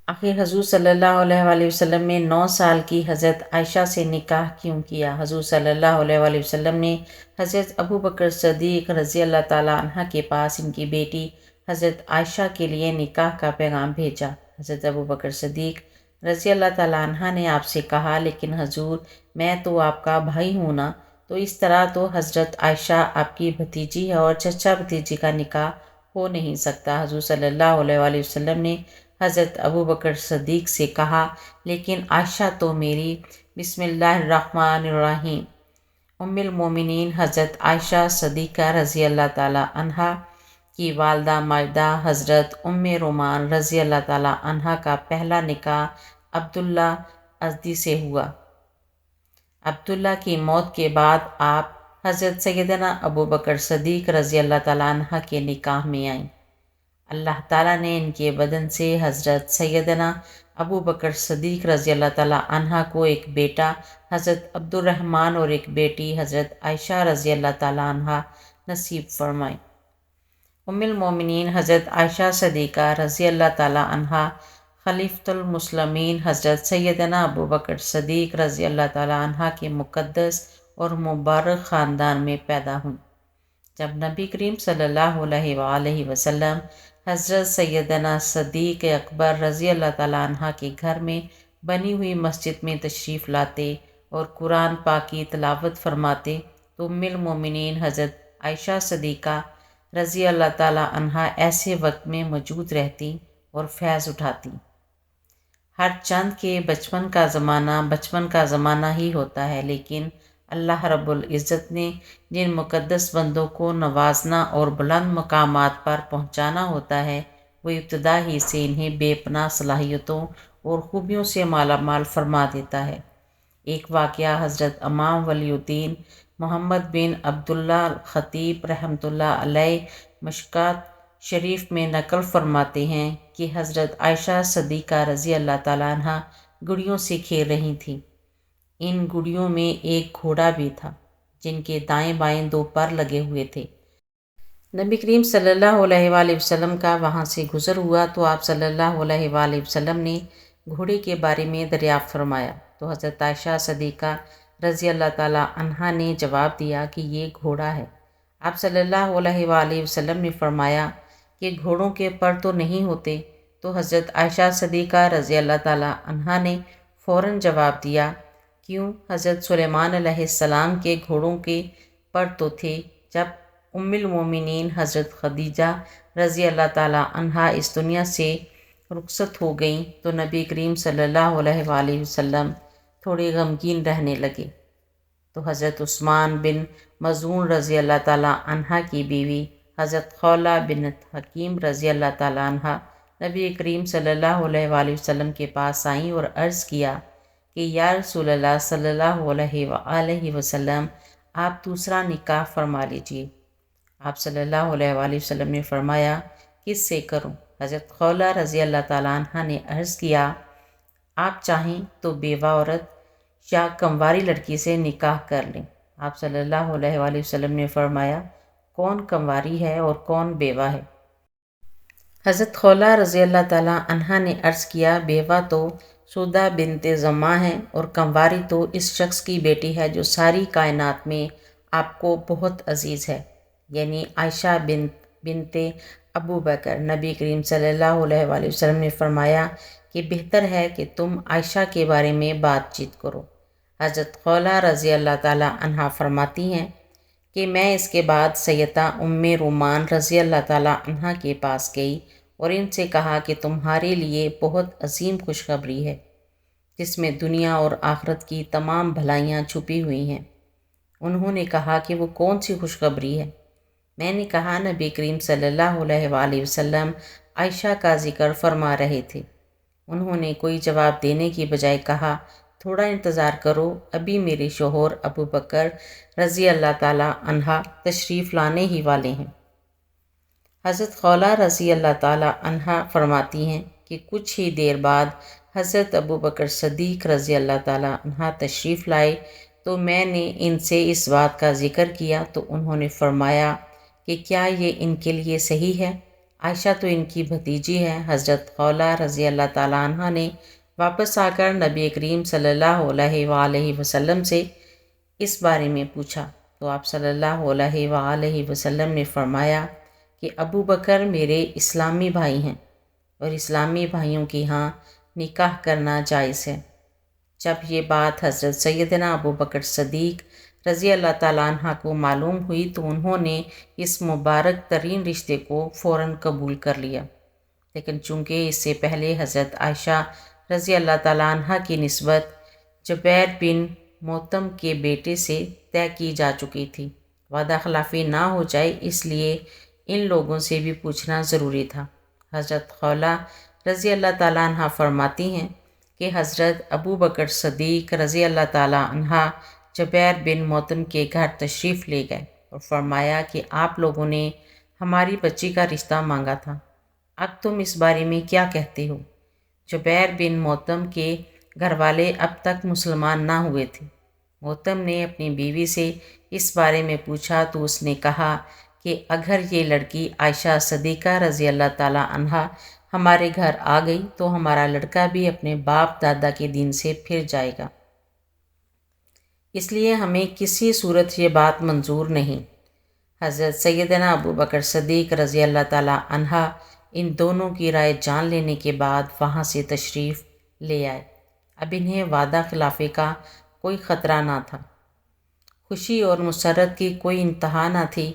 آخر حضور صلی اللہ علیہ وآلہ وسلم نے 9 سال کی حضرت عائشہ سے نکاح کیوں کیا؟ حضور صلی اللہ علیہ وآلہ وسلم نے حضرت ابوبکر صدیق رضی اللہ تعالیٰ عنہ کے پاس ان کی بیٹی حضرت عائشہ کے لیے نکاح کا پیغام بھیجا۔ حضرت ابوبکر صدیق رضی اللہ تعالیٰ عنہ نے آپ سے کہا، لیکن حضور میں تو آپ کا بھائی ہوں نا، تو اس طرح تو حضرت عائشہ آپ کی بھتیجی ہے اور چچا بھتیجی کا نکاح ہو نہیں سکتا۔ حضور صلی اللہ علیہ وآلہ وسلم نے حضرت ابوبکر صدیق سے کہا، لیکن عائشہ تو میری۔ بسم اللہ الرحمن الرحیم۔ ام المومنین حضرت عائشہ صدیقہ رضی اللہ تعالیٰ عنہا کی والدہ ماجدہ حضرت ام رومان رضی اللہ تعالیٰ عنہا کا پہلا نکاح عبداللہ ازدی سے ہوا۔ عبداللہ کی موت کے بعد آپ حضرت سیدنا ابوبکر صدیق رضی اللہ تعالیٰ عنہ کے نکاح میں آئیں۔ اللہ تعالیٰ نے ان کے بدن سے حضرت سیدنا ابوبکر صدیق رضی اللہ تعالیٰ عنہ کو ایک بیٹا حضرت عبد الرحمن اور ایک بیٹی حضرت عائشہ رضی اللہ تعالیٰ عنہ نصیب فرمائے۔ ام المومنین حضرت عائشہ صدیقہ رضی اللہ تعالیٰ عنہ خلیفۃ المسلمین حضرت سیدنا ابوبکر صدیق رضی اللہ تعالیٰ عنہ کے مقدس اور مبارک خاندان میں پیدا ہوئیں۔ جب نبی کریم صلی اللہ علیہ وآلہ وسلم حضرت سیدنا صدیق اکبر رضی اللہ تعالیٰ عنہ کے گھر میں بنی ہوئی مسجد میں تشریف لاتے اور قرآن پاک کی تلاوت فرماتے تو ام المومنین حضرت عائشہ صدیقہ رضی اللہ تعالیٰ عنہ ایسے وقت میں موجود رہتی اور فیض اٹھاتی۔ ہر چند کے بچپن کا زمانہ ہی ہوتا ہے، لیکن اللہ رب العزت نے جن مقدس بندوں کو نوازنا اور بلند مقامات پر پہنچانا ہوتا ہے، وہ ابتدا ہی سے انہیں بے پناہ صلاحیتوں اور خوبیوں سے مالا مال فرما دیتا ہے۔ ایک واقعہ حضرت امام ولی الدین محمد بن عبداللہ خطیب رحمۃ اللہ علیہ مشکات شریف میں نقل فرماتے ہیں کہ حضرت عائشہ صدیقہ رضی اللہ تعالیٰ عنہ گڑیوں سے کھیل رہی تھیں۔ ان گڑیوں میں ایک گھوڑا بھی تھا جن کے دائیں بائیں 2 پر لگے ہوئے تھے۔ نبی کریم صلی اللہ علیہ وآلہ وسلم کا وہاں سے گزر ہوا تو آپ صلی اللہ علیہ وآلہ وسلم نے گھوڑے کے بارے میں دریافت فرمایا تو حضرت عائشہ صدیقہ رضی اللہ تعالیٰ عنہا نے جواب دیا کہ یہ گھوڑا ہے۔ آپ صلی اللہ علیہ وآلہ وسلم نے فرمایا کہ گھوڑوں کے پر تو نہیں ہوتے؟ تو حضرت عائشہ صدیقہ رضی اللہ تعالیٰ عنہا نے فوراً جواب دیا، کیوں؟ حضرت سلیمان علیہ السلام کے گھوڑوں کے پر تو تھے۔ جب ام المومنین حضرت خدیجہ رضی اللہ تعالیٰ عنہا اس دنیا سے رخصت ہو گئیں تو نبی کریم صلی اللہ علیہ وآلہ وسلم تھوڑے غمگین رہنے لگے۔ تو حضرت عثمان بن مظعون رضی اللہ تعالیٰ عنہ کی بیوی حضرت خولہ بنت حکیم رضی اللہ تعالیٰ عنہ نبی کریم صلی اللہ علیہ وآلہ وسلم کے پاس آئیں اور عرض کیا کہ یا رسول اللہ صلی اللہ علیہ وآلہ وسلم، آپ دوسرا نکاح فرما لیجیے۔ آپ صلی اللہ علیہ وآلہ وسلم نے فرمایا، کس سے کروں؟ حضرت خولہ رضی اللہ تعالیٰ عنہ نے عرض کیا، آپ چاہیں تو بیوہ عورت یا کنواری لڑکی سے نکاح کر لیں۔ آپ صلی اللہ علیہ وآلہ وسلم نے فرمایا، کون کنواری ہے اور کون بیوہ ہے؟ حضرت خولہ رضی اللہ تعالیٰ عنہ نے عرض کیا، بیوہ تو سودہ بنت زمعہ ہے اور کنواری تو اس شخص کی بیٹی ہے جو ساری کائنات میں آپ کو بہت عزیز ہے، یعنی عائشہ بنت ابو بکر۔ نبی کریم صلی اللہ علیہ وآلہ وسلم نے فرمایا کہ بہتر ہے کہ تم عائشہ کے بارے میں بات چیت کرو۔ حضرت خولہ رضی اللہ تعالیٰ عنہ فرماتی ہیں کہ میں اس کے بعد سیدہ ام رومان رضی اللہ تعالیٰ عنہ کے پاس گئی اور ان سے کہا کہ تمہارے لیے بہت عظیم خوشخبری ہے جس میں دنیا اور آخرت کی تمام بھلائیاں چھپی ہوئی ہیں۔ انہوں نے کہا کہ وہ کون سی خوشخبری ہے؟ میں نے کہا، نبی کریم صلی اللہ علیہ وآلہ وسلم عائشہ کا ذکر فرما رہے تھے۔ انہوں نے کوئی جواب دینے کی بجائے کہا، تھوڑا انتظار کرو، ابھی میرے شوہر ابو بکر رضی اللہ تعالیٰ عنہ تشریف لانے ہی والے ہیں۔ حضرت خولہ رضی اللہ تعالیٰ عنہ فرماتی ہیں کہ کچھ ہی دیر بعد حضرت ابو بکر صدیق رضی اللہ تعالیٰ عنہ تشریف لائے تو میں نے ان سے اس بات کا ذکر کیا تو انہوں نے فرمایا کہ کیا یہ ان کے لیے صحیح ہے؟ عائشہ تو ان کی بھتیجی ہے۔ حضرت خولہ رضی اللہ تعالیٰ عنہ نے واپس آ کر نبی کریم صلی اللہ علیہ وآلہ وسلم سے اس بارے میں پوچھا تو آپ صلی اللہ علیہ وآلہ وسلم نے فرمایا کہ ابو بکر میرے اسلامی بھائی ہیں اور اسلامی بھائیوں کے ہاں نکاح کرنا جائز ہے۔ جب یہ بات حضرت سیدنا ابو بکر صدیق رضی اللہ تعالیٰ عنہ کو معلوم ہوئی تو انہوں نے اس مبارک ترین رشتے کو فوراً قبول کر لیا، لیکن چونکہ اس سے پہلے حضرت عائشہ رضی اللہ تعالیٰ عنہ کی نسبت جبیر بن موتم کے بیٹے سے طے کی جا چکی تھی، وعدہ خلافی نہ ہو جائے اس لیے ان لوگوں سے بھی پوچھنا ضروری تھا۔ حضرت خولہ رضی اللہ تعالیٰ عنہ فرماتی ہیں کہ حضرت ابو بکر صدیق رضی اللہ تعالیٰ عنہ جبیر بن موتم کے گھر تشریف لے گئے اور فرمایا کہ آپ لوگوں نے ہماری بچی کا رشتہ مانگا تھا، اب تم اس بارے میں کیا کہتے ہو؟ جبیر بن موتم کے گھر والے اب تک مسلمان نہ ہوئے تھے۔ موتم نے اپنی بیوی سے اس بارے میں پوچھا تو اس نے کہا کہ اگر یہ لڑکی عائشہ صدیقہ رضی اللہ تعالیٰ عنہا ہمارے گھر آ گئی تو ہمارا لڑکا بھی اپنے باپ دادا کے دین سے پھر جائے گا، اس لیے ہمیں کسی صورت یہ بات منظور نہیں۔ حضرت سیدنا ابو بکر صدیق رضی اللہ تعالیٰ عنہ ان دونوں کی رائے جان لینے کے بعد وہاں سے تشریف لے آئے۔ اب انہیں وعدہ خلافی کا کوئی خطرہ نہ تھا، خوشی اور مسرت کی کوئی انتہا نہ تھی۔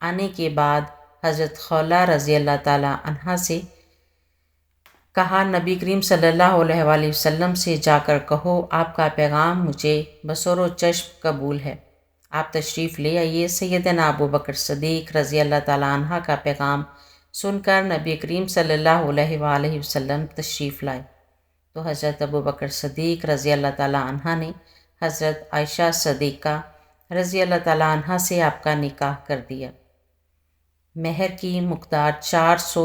آنے کے بعد حضرت خولہ رضی اللہ تعالیٰ عنہ سے کہا نبی کریم صلی اللہ علیہ وآلہ وسلم سے جا کر کہو آپ کا پیغام مجھے بصر و چشم قبول ہے، آپ تشریف لے آئیے۔ سیدنا ابو بکر صدیق رضی اللہ تعالیٰ عنہ کا پیغام سن کر نبی کریم صلی اللہ علیہ وآلہ وسلم تشریف لائے تو حضرت ابو بکر صدیق رضی اللہ تعالیٰ عنہ نے حضرت عائشہ صدیقہ رضی اللہ تعالیٰ عنہ سے آپ کا نکاح کر دیا۔ مہر کی مقدار 400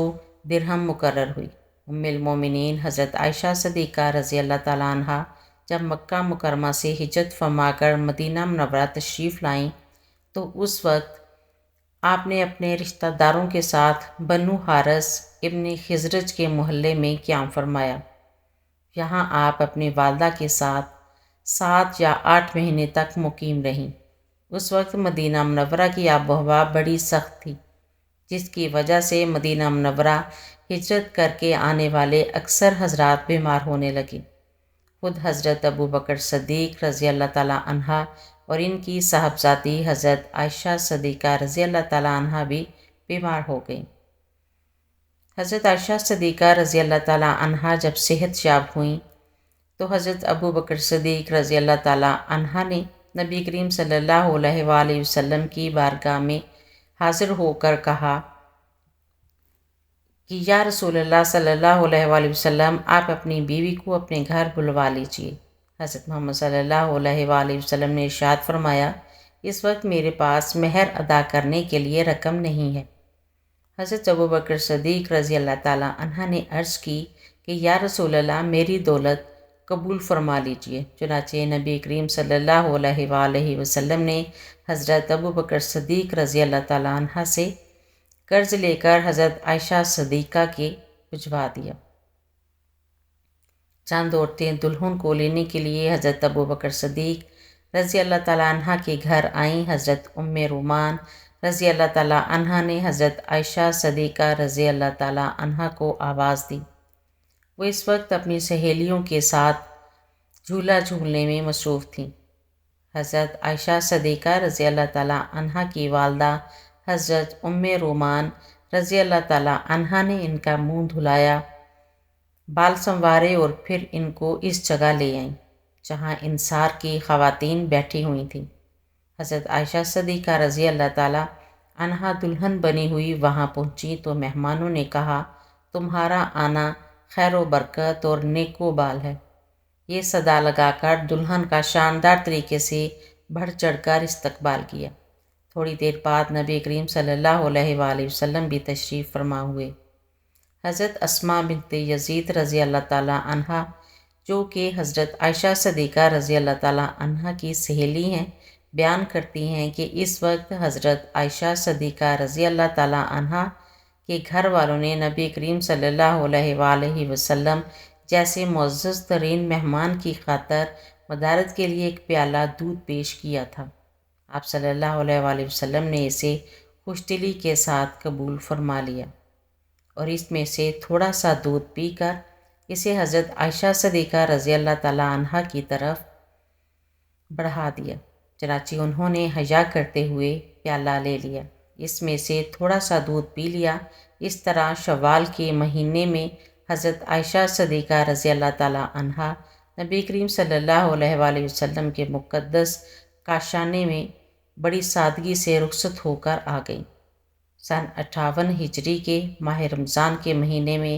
درہم مقرر ہوئی۔ ام المومنین حضرت عائشہ صدیقہ رضی اللہ تعالیٰ عنہ جب مکہ مکرمہ سے ہجرت فرما کر مدینہ منورہ تشریف لائیں تو اس وقت آپ نے اپنے رشتہ داروں کے ساتھ بنو حارث ابن خزرج کے محلے میں قیام فرمایا۔ یہاں آپ اپنی والدہ کے ساتھ 7 یا 8 مہینے تک مقیم رہیں۔ اس وقت مدینہ منورہ کی آب و ہوا بڑی سخت تھی، جس کی وجہ سے مدینہ منورہ ہجرت کر کے آنے والے اکثر حضرات بیمار ہونے لگے۔ خود حضرت ابو بکر صدیق رضی اللہ تعالیٰ عنہ اور ان کی صاحبزادی حضرت عائشہ صدیقہ رضی اللہ تعالیٰ عنہ بھی بیمار ہو گئیں۔ حضرت عائشہ صدیقہ رضی اللہ تعالیٰ عنہ جب صحت یاب ہوئیں تو حضرت ابو بکر صدیق رضی اللہ تعالیٰ عنہ نے نبی کریم صلی اللہ علیہ وآلہ وسلم کی بارگاہ میں حاضر ہو کر کہا کہ یا رسول اللہ صلی اللہ علیہ وآلہ وسلم آپ اپنی بیوی کو اپنے گھر بلوا لیجئے۔ حضرت محمد صلی اللہ علیہ وآلہ وسلم نے ارشاد فرمایا اس وقت میرے پاس مہر ادا کرنے کے لیے رقم نہیں ہے۔ حضرت ابو بکر صدیق رضی اللہ تعالیٰ عنہ نے عرض کی کہ یا رسول اللہ میری دولت قبول فرما لیجئے۔ چنانچہ نبی کریم صلی اللہ علیہ وآلہ وسلم نے حضرت ابو بکر صدیق رضی اللہ تعالیٰ عنہ سے قرض لے کر حضرت عائشہ صدیقہ کے بھجوا دیا۔ چند عورتیں دلہن کو لینے کے لیے حضرت ابو بکر صدیق رضی اللہ تعالیٰ عنہ کے گھر آئیں۔ حضرت ام رومان رضی اللہ تعالیٰ عنہ نے حضرت عائشہ صدیقہ رضی اللہ تعالیٰ عنہ کو آواز دی۔ وہ اس وقت اپنی سہیلیوں کے ساتھ جھولا جھولنے میں مصروف تھیں۔ حضرت عائشہ صدیقہ رضی اللہ تعالیٰ عنہ کی والدہ حضرت ام رومان رضی اللہ تعالیٰ عنہ نے ان کا منہ دھلایا، بال سنوارے اور پھر ان کو اس جگہ لے آئیں جہاں انصار کی خواتین بیٹھی ہوئی تھیں۔ حضرت عائشہ صدیقہ رضی اللہ تعالیٰ عنہ دلہن بنی ہوئی وہاں پہنچی تو مہمانوں نے کہا تمہارا آنا خیر و برکت اور نیک و بال ہے۔ یہ صدا لگا کر دلہن کا شاندار طریقے سے بڑھ چڑھ کر استقبال کیا۔ تھوڑی دیر بعد نبی کریم صلی اللہ علیہ وآلہ وسلم بھی تشریف فرما ہوئے۔ حضرت اسماء بنت یزید رضی اللہ تعالیٰ عنہ جو کہ حضرت عائشہ صدیقہ رضی اللہ تعالیٰ عنہ کی سہیلی ہیں بیان کرتی ہیں کہ اس وقت حضرت عائشہ صدیقہ رضی اللہ تعالیٰ عنہ کہ گھر والوں نے نبی کریم صلی اللہ علیہ وآلہ وسلم جیسے معزز ترین مہمان کی خاطر مدارت کے لیے ایک پیالہ دودھ پیش کیا تھا۔ آپ صلی اللہ علیہ وآلہ وسلم نے اسے خوش دلی کے ساتھ قبول فرما لیا اور اس میں سے تھوڑا سا دودھ پی کر اسے حضرت عائشہ صدیقہ رضی اللہ تعالیٰ عنہا کی طرف بڑھا دیا۔ چنانچہ انہوں نے حیا کرتے ہوئے پیالہ لے لیا، اس میں سے تھوڑا سا دودھ پی لیا۔ اس طرح شوال کے مہینے میں حضرت عائشہ صدیقہ رضی اللہ تعالیٰ عنہا نبی کریم صلی اللہ علیہ وآلہ وسلم کے مقدس کاشانے میں بڑی سادگی سے رخصت ہو کر آ گئیں۔ سن 58 ہجری کے ماہ رمضان کے مہینے میں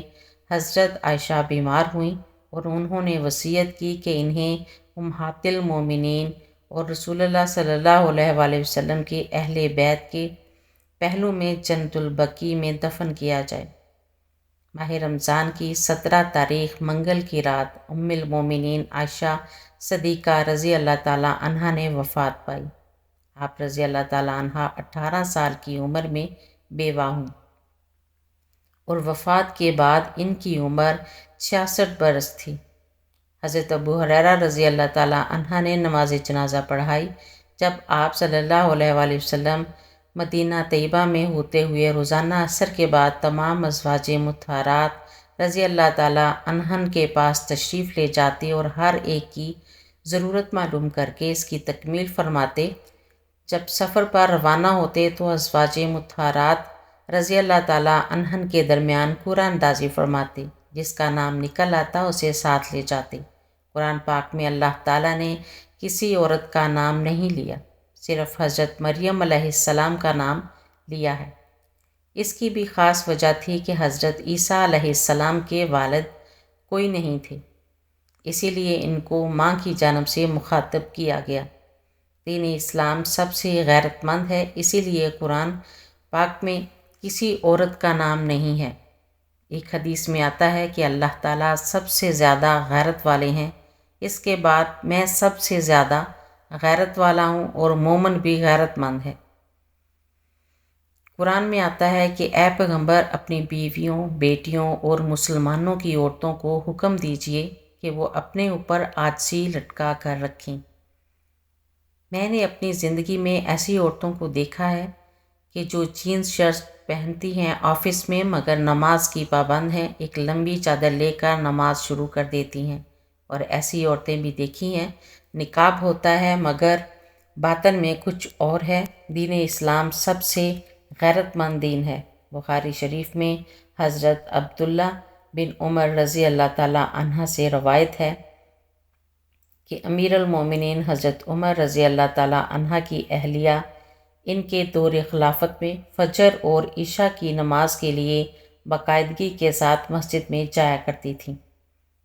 حضرت عائشہ بیمار ہوئیں اور انہوں نے وصیت کی کہ انہیں امہات المومنین اور رسول اللہ صلی اللہ علیہ وآلہ وسلم کے اہل بیت کے پہلو میں جنت البقیع میں دفن کیا جائے۔ ماہ رمضان کی 17 تاریخ منگل کی رات ام المومنین عائشہ صدیقہ رضی اللہ تعالیٰ عنہا نے وفات پائی۔ آپ رضی اللہ تعالیٰ عنہا 18 سال کی عمر میں بیوہ ہوں اور وفات کے بعد ان کی عمر 66 برس تھی۔ حضرت ابو ہریرہ رضی اللہ تعالیٰ عنہ نے نماز جنازہ پڑھائی جب آپ صلی اللہ علیہ وآلہ وسلم مدینہ طیبہ میں ہوتے ہوئے روزانہ عصر کے بعد تمام ازواج مطہرات رضی اللہ تعالیٰ عنہن کے پاس تشریف لے جاتے اور ہر ایک کی ضرورت معلوم کر کے اس کی تکمیل فرماتے۔ جب سفر پر روانہ ہوتے تو ازواج مطہرات رضی اللہ تعالیٰ عنہن کے درمیان قرآن اندازی فرماتے، جس کا نام نکل آتا اسے ساتھ لے جاتے۔ قرآن پاک میں اللہ تعالیٰ نے کسی عورت کا نام نہیں لیا، صرف حضرت مریم علیہ السلام کا نام لیا ہے۔ اس کی بھی خاص وجہ تھی کہ حضرت عیسیٰ علیہ السلام کے والد کوئی نہیں تھے، اسی لیے ان کو ماں کی جانب سے مخاطب کیا گیا۔ دین اسلام سب سے غیرت مند ہے، اسی لیے قرآن پاک میں کسی عورت کا نام نہیں ہے۔ ایک حدیث میں آتا ہے کہ اللہ تعالیٰ سب سے زیادہ غیرت والے ہیں، اس کے بعد میں سب سے زیادہ غیرت والا ہوں اور مومن بھی غیرت مند ہے۔ قرآن میں آتا ہے کہ اے پیغمبر اپنی بیویوں، بیٹیوں اور مسلمانوں کی عورتوں کو حکم دیجیے کہ وہ اپنے اوپر عاجزی لٹکا کر رکھیں۔ میں نے اپنی زندگی میں ایسی عورتوں کو دیکھا ہے کہ جو جینز شرٹ پہنتی ہیں آفس میں مگر نماز کی پابند ہیں، ایک لمبی چادر لے کر نماز شروع کر دیتی ہیں، اور ایسی عورتیں بھی دیکھی ہیں نقاب ہوتا ہے مگر باطن میں کچھ اور ہے۔ دین اسلام سب سے غیرت مند دین ہے۔ بخاری شریف میں حضرت عبداللہ بن عمر رضی اللہ تعالیٰ عنہ سے روایت ہے کہ امیر المومنین حضرت عمر رضی اللہ تعالیٰ عنہ کی اہلیہ ان کے دور خلافت میں فجر اور عشاء کی نماز کے لیے باقاعدگی کے ساتھ مسجد میں جایا کرتی تھیں۔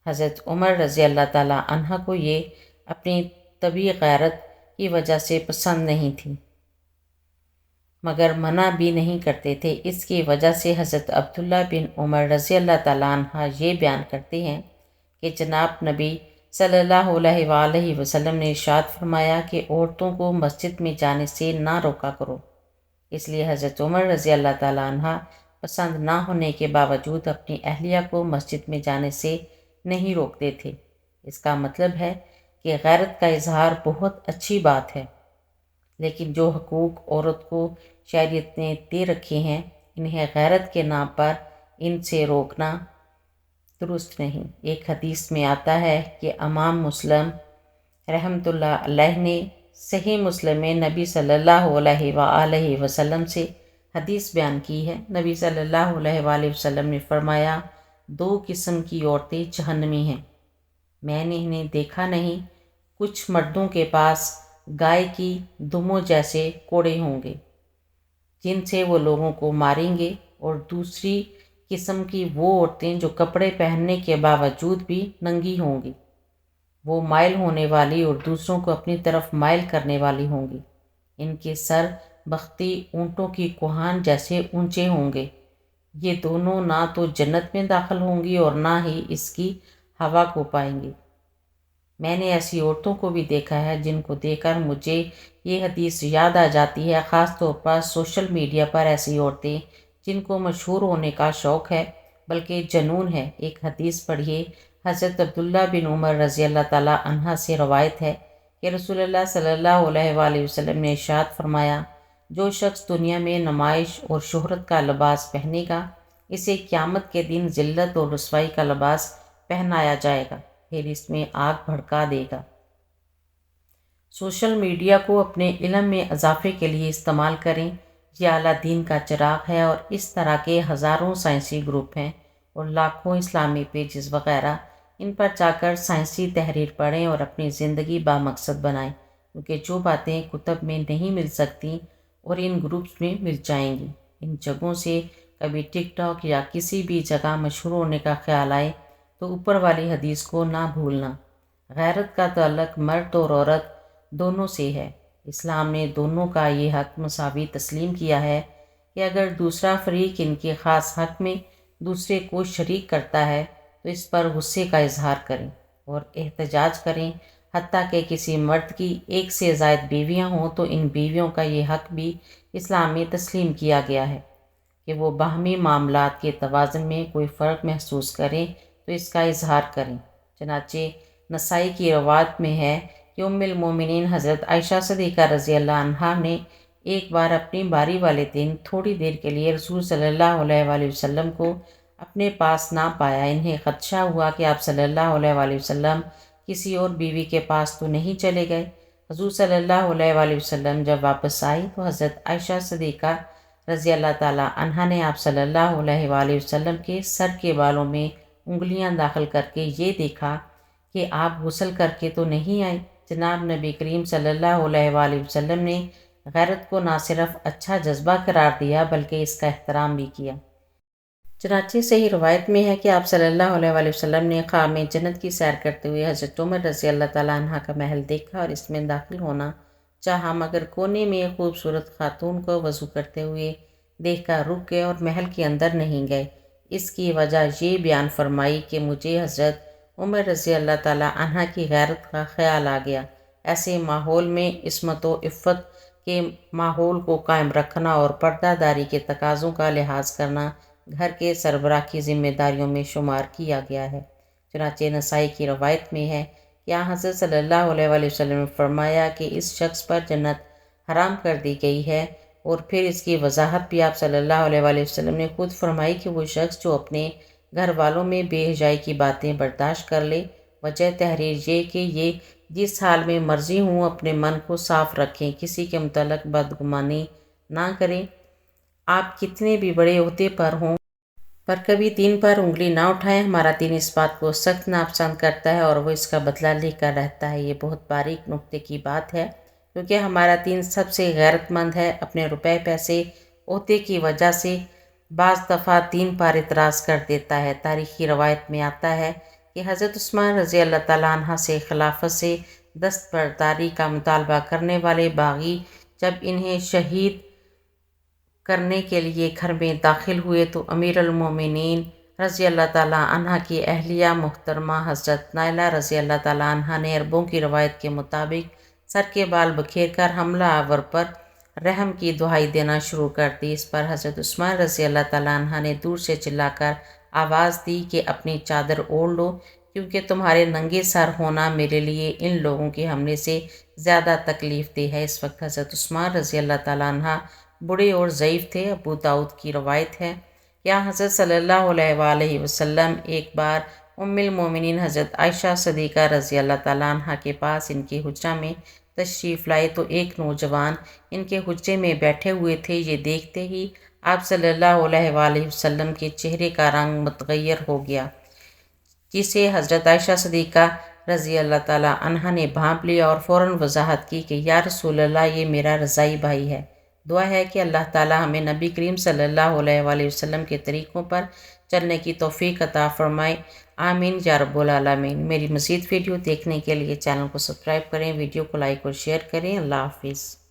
حضرت عمر رضی اللہ تعالیٰ عنہ کو یہ اپنی طبعی غیرت کی وجہ سے پسند نہیں تھی مگر منع بھی نہیں کرتے تھے۔ اس کی وجہ سے حضرت عبداللہ بن عمر رضی اللہ تعالیٰ عنہ یہ بیان کرتے ہیں کہ جناب نبی صلی اللہ علیہ وآلہ وسلم نے ارشاد فرمایا کہ عورتوں کو مسجد میں جانے سے نہ روکا کرو۔ اس لیے حضرت عمر رضی اللہ تعالیٰ عنہ پسند نہ ہونے کے باوجود اپنی اہلیہ کو مسجد میں جانے سے نہیں روکتے تھے۔ اس کا مطلب ہے کہ غیرت کا اظہار بہت اچھی بات ہے، لیکن جو حقوق عورت کو شریعت نے دے رکھے ہیں انہیں غیرت کے نام پر ان سے روکنا درست نہیں۔ ایک حدیث میں آتا ہے کہ امام مسلم رحمۃ اللہ علیہ نے صحیح مسلم میں نبی صلی اللہ علیہ وآلہ وسلم سے حدیث بیان کی ہے۔ نبی صلی اللہ علیہ وآلہ وسلم نے فرمایا، 2 قسم کی عورتیں جہنمی ہیں، میں نے انہیں دیکھا نہیں، کچھ مردوں کے پاس گائے کی دموں جیسے کوڑے ہوں گے جن سے وہ لوگوں کو ماریں گے، اور دوسری قسم کی وہ عورتیں جو کپڑے پہننے کے باوجود بھی ننگی ہوں گی، وہ مائل ہونے والی اور دوسروں کو اپنی طرف مائل کرنے والی ہوں گی، ان کے سر بختی اونٹوں کی کوہان جیسے اونچے ہوں گے، یہ دونوں نہ تو جنت میں داخل ہوں گی اور نہ ہی اس کی ہوا کو پائیں گی۔ میں نے ایسی عورتوں کو بھی دیکھا ہے جن کو دیکھ کر مجھے یہ حدیث یاد آ جاتی ہے، خاص طور پر سوشل میڈیا پر ایسی عورتیں جن کو مشہور ہونے کا شوق ہے بلکہ جنون ہے۔ ایک حدیث پڑھیے، حضرت عبداللہ بن عمر رضی اللہ تعالیٰ عنہ سے روایت ہے کہ رسول اللہ صلی اللہ علیہ وآلہ وسلم نے ارشاد فرمایا، جو شخص دنیا میں نمائش اور شہرت کا لباس پہنے گا، اسے قیامت کے دن ذلت اور رسوائی کا لباس پہنایا جائے گا، پھر اس میں آگ بھڑکا دے گا۔ سوشل میڈیا کو اپنے علم میں اضافے کے لیے استعمال کریں۔ یہ اعلیٰ دین کا چراغ ہے اور اس طرح کے ہزاروں سائنسی گروپ ہیں اور لاکھوں اسلامی پیجز وغیرہ۔ ان پر جا کر سائنسی تحریر پڑھیں اور اپنی زندگی بامقصد بنائیں، کیونکہ جو باتیں کتب میں نہیں مل سکتی اور ان گروپس میں مل جائیں گی۔ ان جگہوں سے کبھی ٹک ٹاک یا کسی بھی جگہ مشہور ہونے کا خیال آئے تو اوپر والی حدیث کو نہ بھولنا۔ غیرت کا تعلق مرد اور عورت دونوں سے ہے۔ اسلام نے دونوں کا یہ حق مساوی تسلیم کیا ہے کہ اگر دوسرا فریق ان کے خاص حق میں دوسرے کو شریک کرتا ہے تو اس پر غصے کا اظہار کریں اور احتجاج کریں۔ حتیٰ کہ کسی مرد کی ایک سے زائد بیویاں ہوں تو ان بیویوں کا یہ حق بھی اسلام میں تسلیم کیا گیا ہے کہ وہ باہمی معاملات کے توازن میں کوئی فرق محسوس کریں تو اس کا اظہار کریں۔ چنانچہ نسائی کی روایت میں ہے کہ ام المومنین حضرت عائشہ صدیقہ رضی اللہ عنہا نے ایک بار اپنی باری والے دن تھوڑی دیر کے لیے رسول صلی اللہ علیہ وآلہ وسلم کو اپنے پاس نہ پایا۔ انہیں خدشہ ہوا کہ آپ صلی اللہ علیہ وآلہ وسلم کسی اور بیوی کے پاس تو نہیں چلے گئے۔ حضور صلی اللہ علیہ وآلہ وسلم جب واپس آئی تو حضرت عائشہ صدیقہ رضی اللہ تعالیٰ عنہا نے آپ صلی اللہ علیہ وآلہ وسلم کے سر کے بالوں میں انگلیاں داخل کر کے یہ دیکھا کہ آپ غسل کر کے تو نہیں آئے۔ جناب نبی کریم صلی اللہ علیہ وآلہ وسلم نے غیرت کو نہ صرف اچھا جذبہ قرار دیا بلکہ اس کا احترام بھی کیا۔ چنانچہ صحیح روایت میں ہے کہ آپ صلی اللہ علیہ وآلہ وسلم نے خواب میں جنت کی سیر کرتے ہوئے حضرت عمر رضی اللہ تعالیٰ عنہ کا محل دیکھا اور اس میں داخل ہونا چاہا، مگر کونے میں ایک خوبصورت خاتون کو وضو کرتے ہوئے دیکھ کر رک گئے اور محل کے اندر نہیں گئے۔ اس کی وجہ یہ بیان فرمائی کہ مجھے حضرت عمر رضی اللہ تعالیٰ عنہ کی غیرت کا خیال آ گیا۔ ایسے ماحول میں عصمت و عفت کے ماحول کو قائم رکھنا اور پردہ داری کے تقاضوں کا لحاظ کرنا گھر کے سربراہ کی ذمہ داریوں میں شمار کیا گیا ہے۔ چنانچہ نسائی کی روایت میں ہے کہ حضرت صلی اللہ علیہ وآلہ وسلم نے فرمایا کہ اس شخص پر جنت حرام کر دی گئی ہے، اور پھر اس کی وضاحت بھی آپ صلی اللہ علیہ وآلہ وسلم نے خود فرمائی کہ وہ شخص جو اپنے گھر والوں میں بے حیائی کی باتیں برداشت کر لے۔ وجہ تحریر یہ کہ یہ جس حال میں مرضی ہوں اپنے من کو صاف رکھیں، کسی کے متعلق بدگمانی نہ کریں۔ آپ کتنے بھی بڑے عہدے پر ہوں پر کبھی دین پر انگلی نہ اٹھائیں۔ ہمارا دین اس بات کو سخت ناپسند کرتا ہے اور وہ اس کا بدلہ لے کر رہتا ہے۔ یہ بہت باریک نکتے کی بات ہے، کیونکہ ہمارا دین سب سے غیرت مند ہے۔ اپنے روپے پیسے عہدے کی وجہ سے بعض دفعہ دین پر اعتراض کر دیتا ہے۔ تاریخی روایت میں آتا ہے کہ حضرت عثمان رضی اللہ تعالیٰ عنہ سے خلافت سے دستبرداری کا مطالبہ کرنے والے باغی جب انہیں شہید کرنے کے لیے گھر میں داخل ہوئے تو امیر المومنین رضی اللہ تعالیٰ عنہ کی اہلیہ محترمہ حضرت نائلہ رضی اللہ تعالیٰ عنہ نے عربوں کی روایت کے مطابق سر کے بال بکھیر کر حملہ آور پر رحم کی دہائی دینا شروع کر دی۔ اس پر حضرت عثمان رضی اللہ تعالیٰ عنہ نے دور سے چلا کر آواز دی کہ اپنی چادر اوڑھ لو، کیونکہ تمہارے ننگے سر ہونا میرے لیے ان لوگوں کے حملے سے زیادہ تکلیف دہ ہے۔ اس وقت حضرت عثمان رضی اللہ تعالیٰ عنہ بوڑھے اور ضعیف تھے۔ ابو داؤد کی روایت ہے کہ حضرت صلی اللہ علیہ وآلہ وسلم ایک بار ام المومنین حضرت عائشہ صدیقہ رضی اللہ تعالیٰ عنہ کے پاس ان کے حجرہ میں تشریف لائے تو ایک نوجوان ان کے حجرے میں بیٹھے ہوئے تھے۔ یہ دیکھتے ہی آپ صلی اللہ علیہ وآلہ وسلم کے چہرے کا رنگ متغیر ہو گیا، جسے حضرت عائشہ صدیقہ رضی اللہ تعالیٰ عنہ نے بھانپ لیا اور فوراً وضاحت کی کہ یا رسول اللہ، یہ میرا رضائی بھائی ہے۔ دعا ہے کہ اللہ تعالیٰ ہمیں نبی کریم صلی اللہ علیہ وآلہ وسلم کے طریقوں پر چلنے کی توفیق عطا فرمائے، آمین یا رب العالمین۔ میری مزید ویڈیو دیکھنے کے لیے چینل کو سبسکرائب کریں، ویڈیو کو لائک اور شیئر کریں۔ اللہ حافظ۔